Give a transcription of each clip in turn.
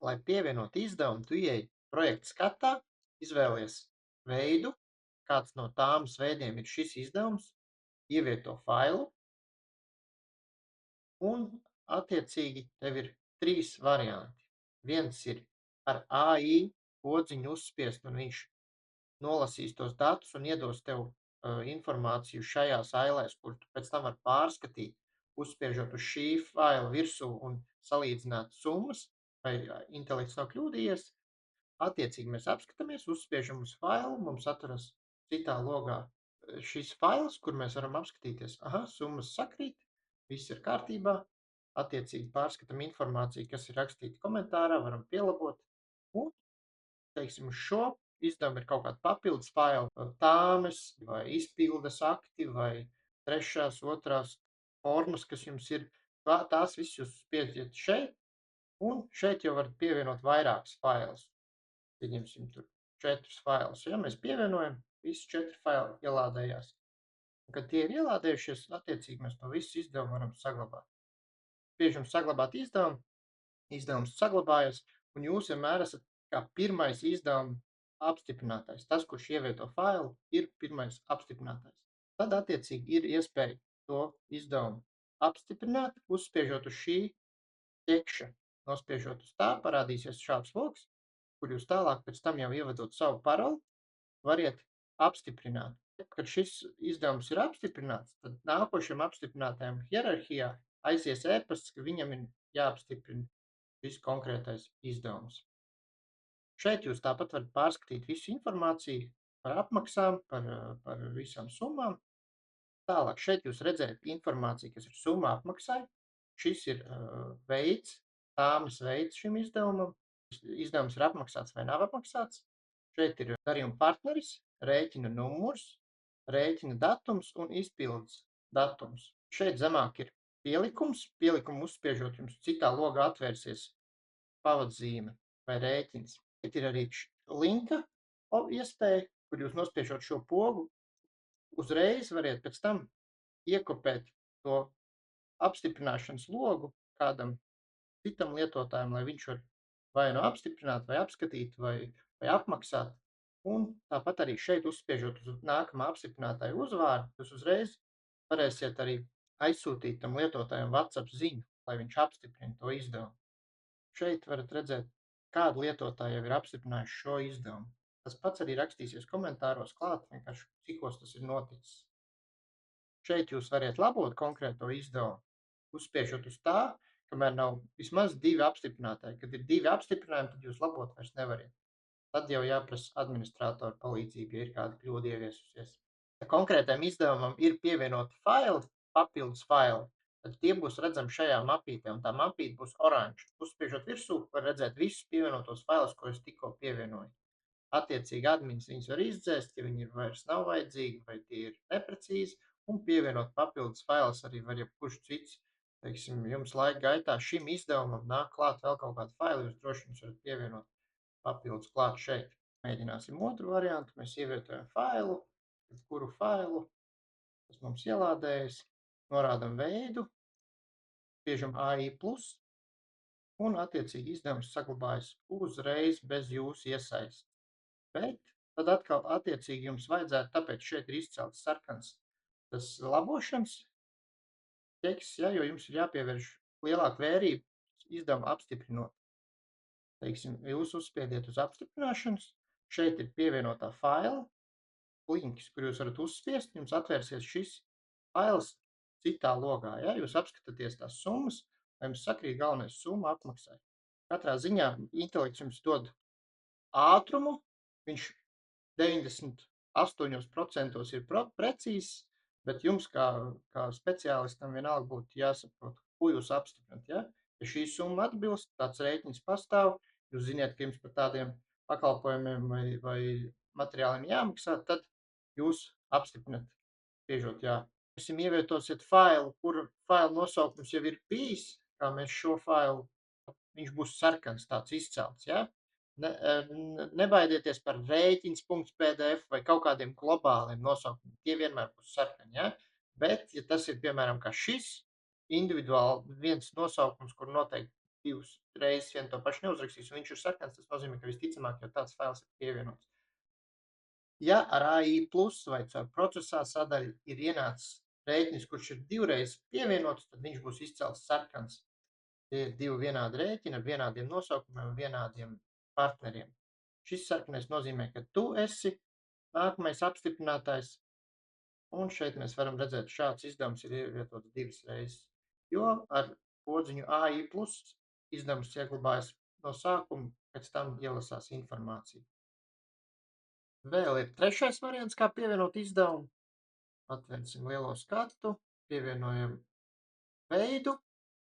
lai pievienot izdevumu, tu ieej projekta skatā, izvēlies veidu, kāds no tāmas veidiem ir šis izdevums, ievieto failu, un attiecīgi tev ir 3 varianti. Viens ir ar AI podziņu uzspiest, un viņš nolasīs tos datus un iedos tev informāciju šajās ailēs, kur tu pēc tam var pārskatīt, uzspiežot uz šī faila virsū un salīdzināt summas, vai intelekts nav kļūdījies. Attiecīgi mēs apskatāmies, uzspiežam uz failu, mums atveras citā logā šis fails, kur mēs varam apskatīties. Aha, summas sakrīt, viss ir kārtībā. Attiecīgi pārskatām informāciju, kas ir rakstīta komentārā, varam pielabot. Un, teiksim, uz šo izdevumu ir kaut kāda papildus faila, tāmes vai izpildes akti vai trešās, otrās formas, kas jums ir. Tās viss jūs spiežat šeit, un šeit jau varat pievienot vairākas failus. Pieņemsim tur 4 failus. Ja mēs pievienojam, visi 4 faili ielādējās. Un, kad tie ir ielādējušies, attiecīgi mēs to visu izdevumu varam saglabāt. Spiežam saglabāt izdevumu, izdevums saglabājas, un jūs vienmēr esat kā pirmais izdevuma apstiprinātais. Tas, kurš ievieto failu, ir pirmais apstiprinātais. Tad, attiecīgi, ir iespēja to izdevumu apstiprināt, uzspiežot uz šī ķekša. Nospiežot uz tā, parādīsies šāds loks, kur jūs tālāk pēc tam jau ievedot savu paroli, variet apstiprināt. Kad šis izdevums ir apstiprināts, tad nākošajam apstiprinātājam hierarhijā aizies ēpasts, ka viņam ir jāapstiprina šis konkrētais izdevums. Šeit jūs tāpat varat pārskatīt visu informāciju par apmaksām, par visām summām. Tālāk šeit jūs redzēt informāciju, kas ir summa apmaksai. Šis ir veids, tāmes veids šim izdevumam. Izdevums ir apmaksāts vai nav apmaksāts. Šeit ir darījuma partneris, rēķina numurs, rēķina datums un izpildes datums. Šeit zemāk ir pielikums. Pielikumu uzspiežot jums citā logā atvērsies pavadzīme vai rēķins. Šeit ir arī linka iespēja, kur jūs nospiežot šo pogu, uzreiz variet pēc tam iekopēt to apstiprināšanas logu kādam citam lietotājam, lai viņš var vai nu apstiprināt, vai apskatīt, vai apmaksāt. Un tāpat arī šeit uzspiežot uz nākamā apstiprinātāja uzvārdu, jūs uzreiz varēsiet arī aizsūtīt tam lietotājam WhatsApp ziņu, lai viņš apstiprina to izdevumu. Šeit varat redzēt, kādu lietotāju jau ir apstiprinājuši šo izdevumu. Tas pats arī rakstīsies komentāros klāt, vienkārši cikos tas ir noticis. Šeit jūs variet labot konkrēto izdevumu, uzspiežot uz tā, kamēr nav vismaz 2 apstiprinātāji. Kad ir 2 apstiprinājumi, tad jūs labot vairs nevariet. Tad jau jāprasa administrātora palīdzība, ja ir kāda kļūda ieviesusies. Ja konkrētajam izdevumam ir pievienoti faili, papildus faili, tad tie būs redzami šajā mapītē, un tā mapīte būs oranža. Uzspiežot virsū, var redzēt visus pievienotos failus, ko es tikko pievienoju. Attiecīgi admins viņus var izdzēst, ja viņi vairs nav vajadzīgi vai tie ir neprecīzi, un pievienot papildus failus arī var jebkurš cits. Teiksim, jums laika gaitā šim izdevumam nāk klāt vēl kaut kādu failu, jūs droši jums varat pievienot papildus klāt šeit. Mēģināsim otru variantu. Mēs ievietojam failu, kuru failu, tas mums ielādējas, norādam veidu, spiežam AI+, un attiecīgi izdevums saglabājas uzreiz bez jūsu iesaistes. Bet tad atkal attiecīgi jums vajadzētu, tāpēc šeit ir izcelts sarkans tas labošanas ķeks, ja, jo jums ir jāpievērš lielāku vērību izdevumu apstiprinot. Teiksim, jūs uzspiediet uz apstiprināšanas, šeit ir pievienotā faila, links, kur jūs varat uzspiest, jums atvērsies šis fails citā logā, ja, jūs apskatāties tās summas, lai jums sakrīt galvenais summa apmaksai. Katrā ziņā intelekts jums dod ātrumu, viņš 98% ir precīzs, bet jums kā speciālistam vienalga būtu jāsaprot, ko jūs apstiprināt. Ja? Ja šī summa atbilst, tāds rēķins pastāv, jūs ziniet, ka jums par tādiem pakalpojumiem vai materiāliem jāmaksā, tad jūs apstiprināt, spiežot jā. Jūs ievietosiet failu, kur failu nosaukums jau ir bijis, kā mēs šo failu, viņš būs sarkans, tāds izcelts. Ja? Nebaidieties par rēķins.pdf vai kaut kādiem globāliem nosaukumiem. Tie vienmēr būs sarkani. Ja? Bet, ja tas ir, piemēram, kā šis, individuāli viens nosaukums, kur noteikti divas reizes vienu to pašu neuzrakstīs, un viņš ir sarkans, tas nozīmē, ka visticamāk jau tāds fails ir pievienots. Ja ar AI plus vai caur procesā sadaļu ir ienācis rēķins, kurš ir divreiz pievienots, tad viņš būs izcelts sarkans. Tie ir divi vienādi rēķini ar vienādiem nosaukumiem un vienādiem partneriem. Šis sarkanais nozīmē, ka tu esi nākamais apstiprinātājs, un šeit mēs varam redzēt, šāds izdevums ir ievietots divas reizes, jo ar podziņu AI plus izdevums ieglabājas no sākuma, pēc tam ielasās informācija. Vēl ir trešais variants, kā pievienot izdevumu. Atvērsim lielo skatu, pievienojam veidu,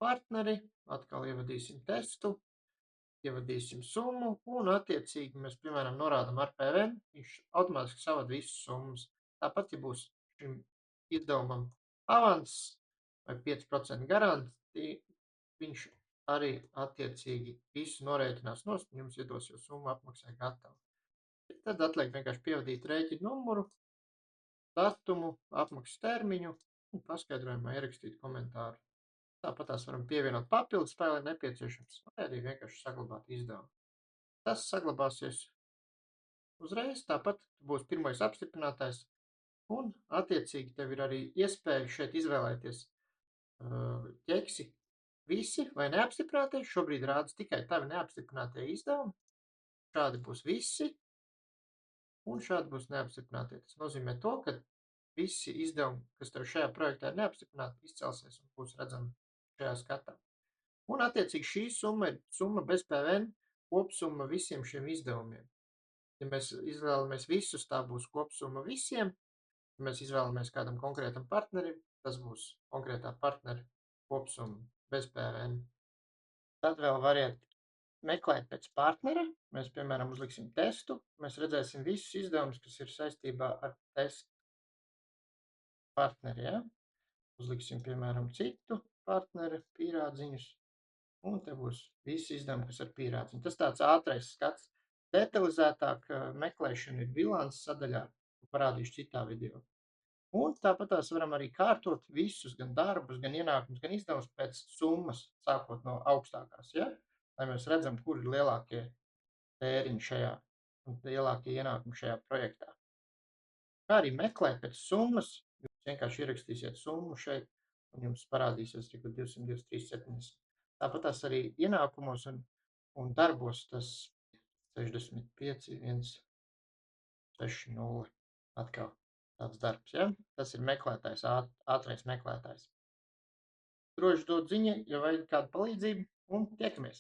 partneri, atkal ievadīsim testu, ievadīsim summu, un attiecīgi mēs, piemēram, norādam ar PVN, viņš automātiski savada visas summas. Tāpat, ja būs šim izdevumam avans vai 5% garanti, viņš arī attiecīgi visu norēķinās nost, un jums iedos jau summu apmaksai gatavu. Tad atliek vienkārši pievadīt rēķinu numuru, datumu, apmaksas termiņu un paskaidrojumā ierakstīt komentāru. Tāpat tās varam pievienot papildus spēlē nepieciešams, vai arī vienkārši saglabāt izdevumu. Tas saglabāsies uzreiz, tāpat būs pirmais apstiprinātājs, un attiecīgi tev ir arī iespēja šeit izvēlēties ķeksi visi vai neapstiprinātie. Šobrīd rādas tikai tavi neapstiprinātie izdevumi. Šādi būs visi, un šādi būs neapstiprinātie. Tas nozīmē to, ka visi izdevumi, kas tev šajā projektā ir neapstiprināti, izcelsies un būs redzami šajā skatā. Un attiecīgi šī summa ir summa bez PVN, kopsumma visiem šiem izdevumiem. Ja mēs izvēlamies visus, tā būs kopsumma visiem. Ja mēs izvēlamies kādam konkrētam partnerim, tas būs konkrētā partnera kopsumma bez PVN. Tad vēl variet meklēt pēc partnera. Mēs, piemēram, uzliksim testu. Mēs redzēsim visus izdevumus, kas ir saistībā ar testu partneri. Ja? Uzliksim, piemēram, citu partneri, pīrādziņus. Un te būs visi izdevumi, kas ar pīrādziņu. Tas tāds ātrais skats. Detalizētāk meklēšana ir bilants sadaļā, parādīšu citā video. Un tāpat tās varam arī kārtot visus, gan darbus, gan ienākumus, gan izdevumus pēc summas, sākot no augstākās, ja? Lai mēs redzam, kur ir lielākie tēriņi šajā un lielākie ienākumi šajā projektā. Kā arī meklēt pēc summas, jūs vienkārši ierakstīsiet summu šeit, un jums parādīsies tikai 223,70. Tāpat tās arī ienākumos un darbos tas 65,160 atkal tāds darbs, ja? Tas ir meklētājs, ātrais meklētājs. Droši dod ziņa, ja vajag kādu palīdzību, un tiekamies!